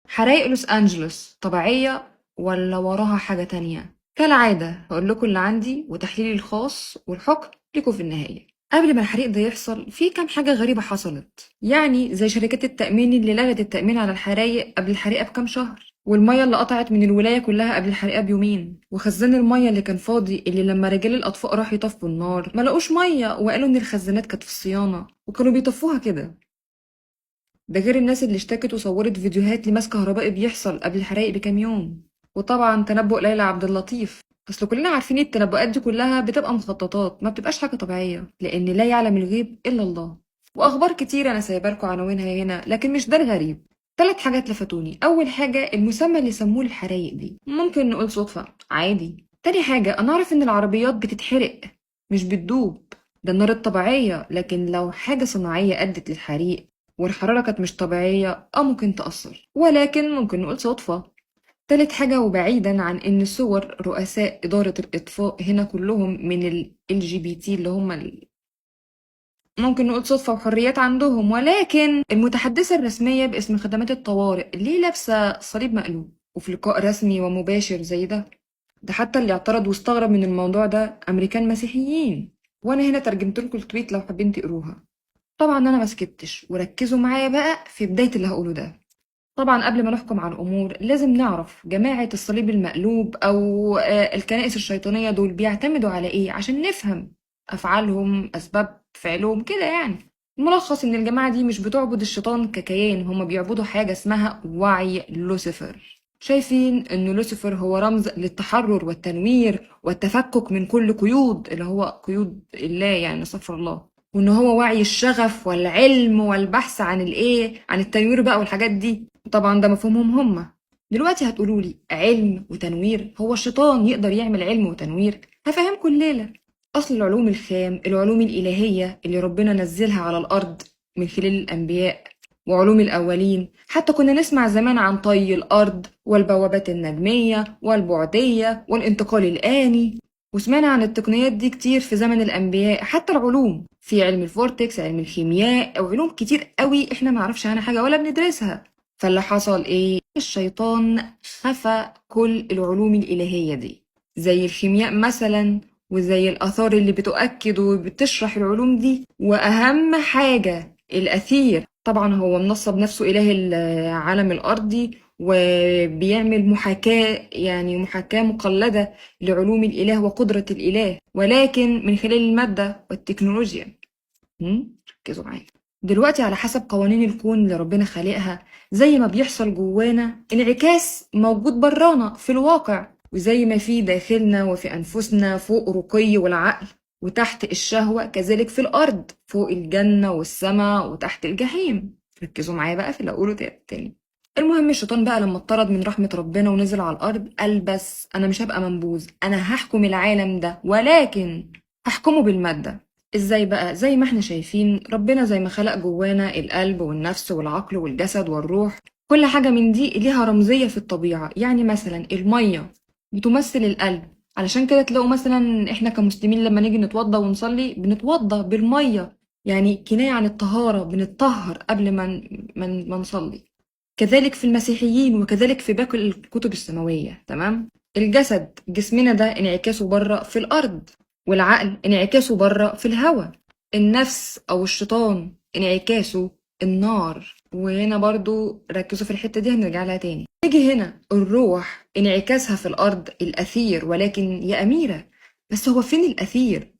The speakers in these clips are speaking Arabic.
حرايق لوس أنجلوس طبيعية ولا وراها حاجة تانية؟ كالعادة هقول لكم اللي عندي وتحليلي الخاص والحكم لكم في النهاية. قبل ما الحريق ده يحصل في كام حاجة غريبة حصلت، يعني زي شركات التأمين اللي لغت التأمين على الحرايق قبل الحريقة بكام شهر، والمية اللي قطعت من الولاية كلها قبل الحريقة بيومين، وخزان المية اللي كان فاضي اللي لما رجال الأطفاء راحوا يطفوا النار ملقوش مية وقالوا إن الخزانات كانت في الصيانة وكانوا بيطفوها كده. ده غير الناس اللي اشتكت وصورت فيديوهات لمس كهربائي بيحصل قبل الحرايق بكام يوم. وطبعا تنبؤ ليلى عبد اللطيف، اصل كلنا عارفين التنبؤات دي كلها بتبقى مخططات، ما بتبقاش حاجة طبيعية لان لا يعلم الغيب الا الله. واخبار كتير انا سايبالكوا عناوينها هنا، لكن مش ده الغريب. 3 حاجات لفتوني. اول حاجة المسمى اللي سموه الحرايق دي، ممكن نقول صدفة عادي. تاني حاجة انا اعرف ان العربيات بتتحرق مش بتدوب، ده النار الطبيعية، لكن لو حاجة صناعية أدت للحريق والحرارة كانت مش طبيعية ممكن تأثر، ولكن ممكن نقول صدفة. تالت حاجة وبعيدا عن ان صور رؤساء إدارة الإطفاء هنا كلهم من ال LGBT اللي هم ممكن نقول صدفة وحريات عندهم، ولكن المتحدثة الرسمية باسم خدمات الطوارئ ليه لابسة صليب مقلوب وفي لقاء رسمي ومباشر زي ده حتى اللي اعترض واستغرب من الموضوع ده أمريكان مسيحيين. وأنا هنا ترجمت لكم التويت لو حابين تقروها. طبعا انا ما سكتش وركزوا معايا بقى في بداية اللي هقوله ده. طبعا قبل ما نحكم على الامور لازم نعرف جماعة الصليب المقلوب او الكنائس الشيطانية دول بيعتمدوا على ايه عشان نفهم افعالهم اسباب فعلهم كده يعني. الملخص ان الجماعة دي مش بتعبد الشيطان ككيان، هما بيعبدوا حاجة اسمها وعي لوسيفر. شايفين ان لوسيفر هو رمز للتحرر والتنوير والتفكك من كل قيود اللي هو قيود الله يعني استغفر الله، وان هو وعي الشغف والعلم والبحث عن الايه عن التنوير بقى والحاجات دي. طبعا ده مفهومهم هم. دلوقتي هتقولوا لي علم وتنوير، هو الشيطان يقدر يعمل علم وتنوير؟ هفهمكم الليله. اصل العلوم الخام العلوم الالهيه اللي ربنا نزلها على الارض من خلال الانبياء وعلوم الاولين، حتى كنا نسمع زمان عن طي الارض والبوابات النجميه والبعديه والانتقال الاني، وسمعنا عن التقنيات دي كتير في زمن الأنبياء. حتى العلوم في علم الفورتكس علم الكيمياء أو علوم كتير قوي احنا معرفش عنها حاجة ولا بندرسها. فاللي حصل ايه؟ الشيطان خفى كل العلوم الإلهية دي زي الكيمياء مثلا، وزي الآثار اللي بتؤكد وبتشرح العلوم دي، وأهم حاجة الأثير. طبعا هو منصب نفسه إله العالم الأرضي وبيعمل محاكاة يعني محاكاة مقلدة لعلوم الإله وقدرة الإله، ولكن من خلال المادة والتكنولوجيا. ركزوا معايا. دلوقتي على حسب قوانين الكون اللي ربنا خالقها، زي ما بيحصل جوانا انعكاس موجود برانا في الواقع، وزي ما في داخلنا وفي أنفسنا فوق رقي والعقل وتحت الشهوة، كذلك في الأرض فوق الجنة والسماء وتحت الجحيم. ركزوا معايا بقى في اللي أقوله تاني. المهم الشيطان بقى لما اتطرد من رحمة ربنا ونزل على الأرض قال بس أنا مش هبقى منبوذ، أنا هحكم العالم ده، ولكن هحكمه بالمادة. ازاي بقى؟ زي ما احنا شايفين ربنا زي ما خلق جوانا القلب والنفس والعقل والجسد والروح، كل حاجة من دي ليها رمزية في الطبيعة. يعني مثلا المية بتمثل القلب، علشان كده تلاقوا مثلا احنا كمسلمين لما نيجي نتوضى ونصلي بنتوضى بالمية، يعني كناية عن الطهارة، بنتطهر قبل ما نصلي. كذلك في المسيحيين وكذلك في باقي الكتب السماوية. تمام. الجسد جسمنا ده انعكاسه بره في الأرض، والعقل انعكاسه بره في الهواء، النفس أو الشيطان انعكاسه النار. وهنا برضو ركزوا في الحتة دي هنرجع لها تاني. نيجي هنا الروح انعكاسها في الأرض الأثير، ولكن يا أميرة بس هو فين الأثير؟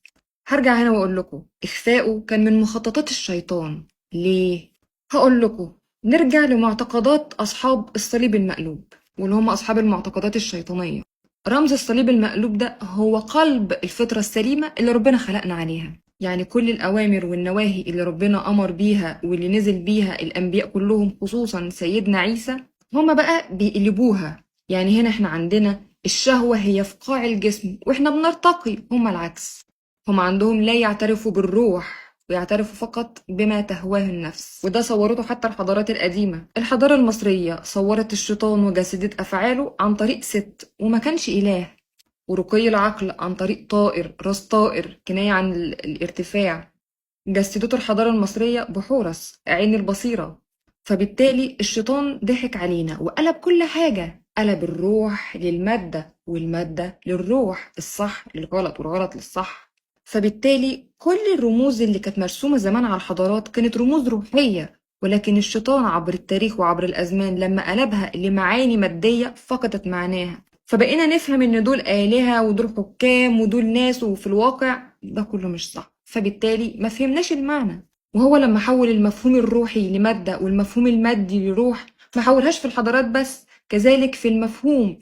هرجع هنا وأقول لكم إخفاؤه كان من مخططات الشيطان. ليه؟ هقول لكم. نرجع لمعتقدات أصحاب الصليب المقلوب واللي هم أصحاب المعتقدات الشيطانية. رمز الصليب المقلوب ده هو قلب الفطرة السليمة اللي ربنا خلقنا عليها، يعني كل الأوامر والنواهي اللي ربنا أمر بيها واللي نزل بيها الأنبياء كلهم خصوصا سيدنا عيسى، هما بقى بيقلبوها. يعني هنا احنا عندنا الشهوة هي في قاع الجسم واحنا بنرتقي، هما العكس. هما عندهم لا يعترفوا بالروح ويعترفوا فقط بما تهواه النفس، وده صورته حتى الحضارات القديمة. الحضارة المصرية صورت الشيطان وجسدت أفعاله عن طريق ست وما كانش إله، ورقي العقل عن طريق طائر راس طائر كناية عن الارتفاع. جسدته الحضارة المصرية بحورس عين البصيرة، فبالتالي الشيطان ضحك علينا وقلب كل حاجة، قلب الروح للمادة والمادة للروح، الصح للغلط والغلط للصح. فبالتالي كل الرموز اللي كانت مرسومة زمان على الحضارات كانت رموز روحية، ولكن الشيطان عبر التاريخ وعبر الأزمان لما قلبها لمعاني مادية فقدت معناها. فبقينا نفهم إن دول آلهة ودول حكام ودول ناس، وفي الواقع ده كله مش صح. فبالتالي ما فهمناش المعنى. وهو لما حول المفهوم الروحي لمادة والمفهوم المادي لروح، ما حولهاش في الحضارات بس، كذلك في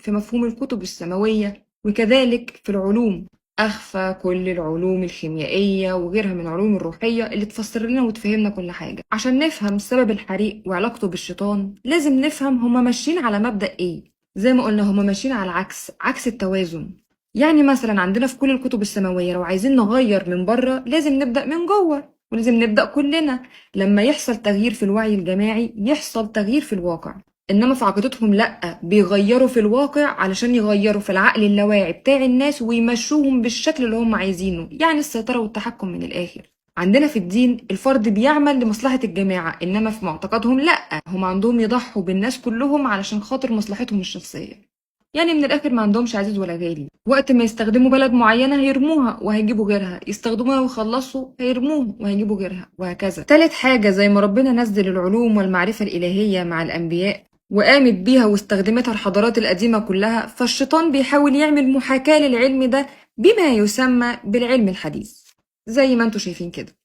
مفهوم الكتب السماوية، وكذلك في العلوم. أخفى كل العلوم الكيميائية وغيرها من العلوم الروحية اللي تفسر لنا وتفهمنا كل حاجة. عشان نفهم سبب الحريق وعلاقته بالشيطان لازم نفهم هما ماشيين على مبدأ ايه. زي ما قلنا هما ماشيين على عكس التوازن. يعني مثلا عندنا في كل الكتب السماوية لو عايزين نغير من بره لازم نبدأ من جوه، ولازم نبدأ كلنا. لما يحصل تغيير في الوعي الجماعي يحصل تغيير في الواقع. إنما في عقيدتهم لأ، بيغيروا في الواقع علشان يغيروا في العقل اللاواعي بتاع الناس ويمشوهم بالشكل اللي هم عايزينه، يعني السيطرة والتحكم من الآخر. عندنا في الدين الفرد بيعمل لمصلحة الجماعة، إنما في معتقدهم لأ، هم عندهم يضحوا بالناس كلهم علشان خاطر مصلحتهم الشخصية. يعني من الآخر ما عندهمش عزيز ولا غالي، وقت ما يستخدموا بلد معينة هيرموها وهيجيبوا غيرها، يستخدموها ويخلصوا هيرموها وهيجيبوا غيرها، وهكذا. تالت حاجة، زي ما ربنا نزل العلوم والمعرفة الإلهية مع الأنبياء وقامت بيها واستخدمتها الحضارات القديمة كلها، فالشيطان بيحاول يعمل محاكاة للعلم ده بما يسمى بالعلم الحديث. زي ما انتوا شايفين كده،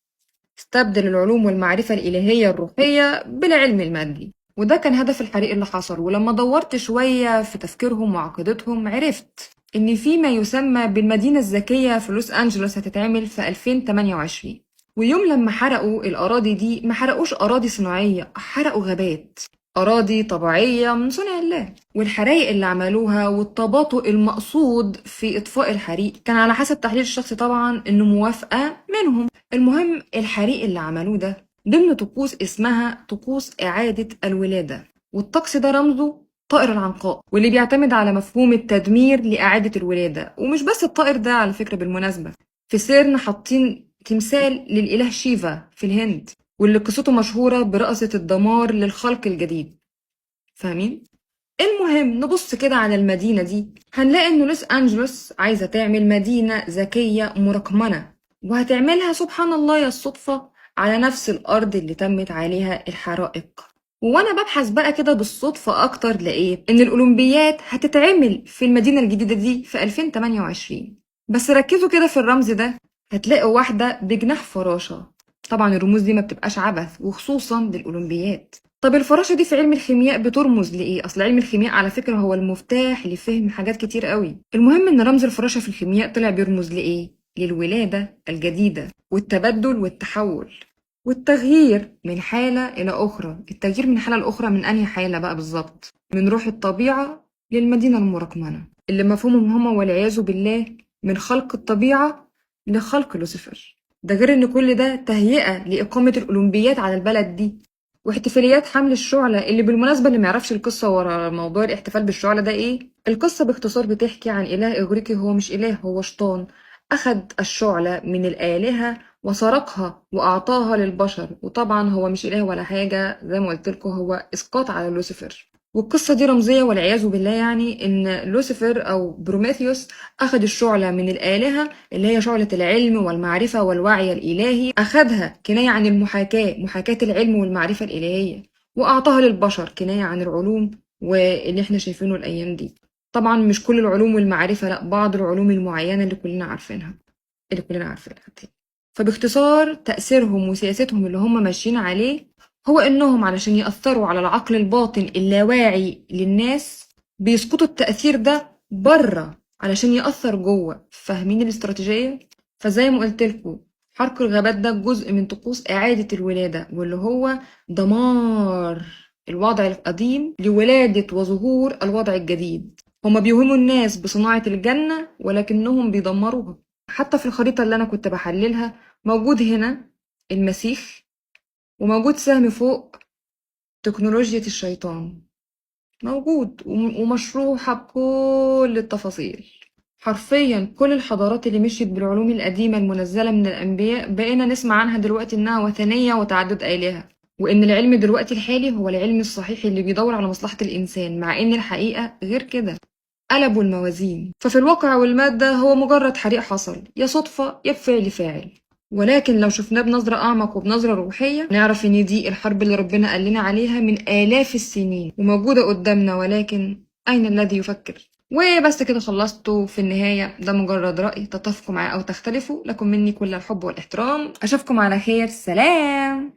استبدل العلوم والمعرفة الإلهية الروحية بالعلم المادي. وده كان هدف الحريق اللي حصل. ولما دورت شوية في تفكيرهم وعقيدتهم عرفت إن في ما يسمى بالمدينة الذكية في لوس أنجلوس هتتعمل في 2028. ويوم لما حرقوا الأراضي دي ما حرقوش أراضي صناعية، حرقوا غابات، أراضي طبيعية من صنع الله. والحرايق اللي عملوها والتباطؤ المقصود في إطفاء الحريق كان على حسب تحليل الشخص طبعا إنه موافقة منهم. المهم الحريق اللي عملوه ده ضمن طقوس اسمها طقوس إعادة الولادة، والطقس ده رمزه طائر العنقاء، واللي بيعتمد على مفهوم التدمير لإعادة الولادة. ومش بس الطائر ده على فكرة، بالمناسبة في سيرن حاطين تمثال للإله شيفا في الهند، واللي قصته مشهورة برقصة الدمار للخلق الجديد. فاهمين؟ المهم نبص كده على المدينة دي هنلاقي إن لوس أنجلوس عايزة تعمل مدينة ذكية مرقمنة، وهتعملها سبحان الله يا الصدفة على نفس الأرض اللي تمت عليها الحرائق. وأنا ببحث بقى كده بالصدفة أكتر لقيت إن الأولمبيات هتتعمل في المدينة الجديدة دي في 2028. بس ركزوا كده في الرمز ده، هتلاقوا واحدة بجناح فراشة. طبعا الرموز دي ما بتبقاش عبث، وخصوصا للأولمبيات. طب الفراشة دي في علم الكيمياء بترمز لإيه؟ أصل علم الكيمياء على فكرة هو المفتاح لفهم حاجات كتير قوي. المهم إن رمز الفراشة في الكيمياء طلع بيرمز لإيه؟ للولادة الجديدة والتبدل والتحول والتغيير من حالة إلى أخرى. التغيير من حالة لأخرى من أنهي حالة بقى بالظبط؟ من روح الطبيعة للمدينة المرقمنة، اللي مفهومهم هما والعياذ بالله من خلق الطبيعة لخلق لوسيفر. ده غير إن كل ده تهيئة لإقامة الأولمبيات على البلد دي، واحتفاليات حمل الشعلة. اللي بالمناسبة اللي معرفش القصة ورا موضوع الاحتفال بالشعلة ده ايه، القصة باختصار بتحكي عن إله إغريقي، هو مش إله، هو شيطان، أخد الشعلة من الآلهة وسرقها وأعطاها للبشر. وطبعا هو مش إله ولا حاجة، زي ما قلت لكم هو إسقاط على لوسيفر. والقصة دي رمزية والعياذ بالله، يعني إن لوسيفر أو بروميثيوس أخد الشعلة من الآلهة اللي هي شعلة العلم والمعرفة والوعي الإلهي، أخدها كناية عن المحاكاة، محاكاة العلم والمعرفة الإلهية، وأعطاها للبشر كناية عن العلوم واللي احنا شايفينه الأيام دي. طبعا مش كل العلوم والمعرفة، لأ، بعض العلوم المعينة اللي كلنا عارفينها فباختصار تأثيرهم وسياستهم اللي هم ماشيين عليه هو إنهم علشان يأثروا على العقل الباطن اللاواعي للناس بيسقطوا التأثير ده بره علشان يأثر جوه. فاهمين الاستراتيجية؟ فزي ما قلت لكم حرق الغابات ده جزء من طقوس إعادة الولادة، واللي هو دمار الوضع القديم لولادة وظهور الوضع الجديد. هما بيوهموا الناس بصناعة الجنة ولكنهم بيدمروها. حتى في الخريطة اللي أنا كنت بحللها موجود هنا المسيح، وموجود سهم فوق تكنولوجيا الشيطان، موجود ومشروحة بكل التفاصيل. حرفيا كل الحضارات اللي مشيت بالعلوم القديمة المنزلة من الأنبياء بقينا نسمع عنها دلوقتي إنها وثنية وتعدد آلهة. وإن العلم دلوقتي الحالي هو العلم الصحيح اللي بيدور على مصلحة الإنسان، مع إن الحقيقة غير كده. قلبوا الموازين، ففي الواقع والمادة هو مجرد حريق حصل يا صدفة يا بفعل فاعل. ولكن لو شفناه بنظرة أعمق وبنظرة روحية نعرف إن دي الحرب اللي ربنا قال لنا عليها من آلاف السنين وموجودة قدامنا، ولكن أين الذي يفكر؟ وبس كده خلصتوا. في النهاية ده مجرد رأي، تتفقوا معاه أو تختلفوا، لكم مني كل الحب والاحترام. أشوفكم على خير، سلام.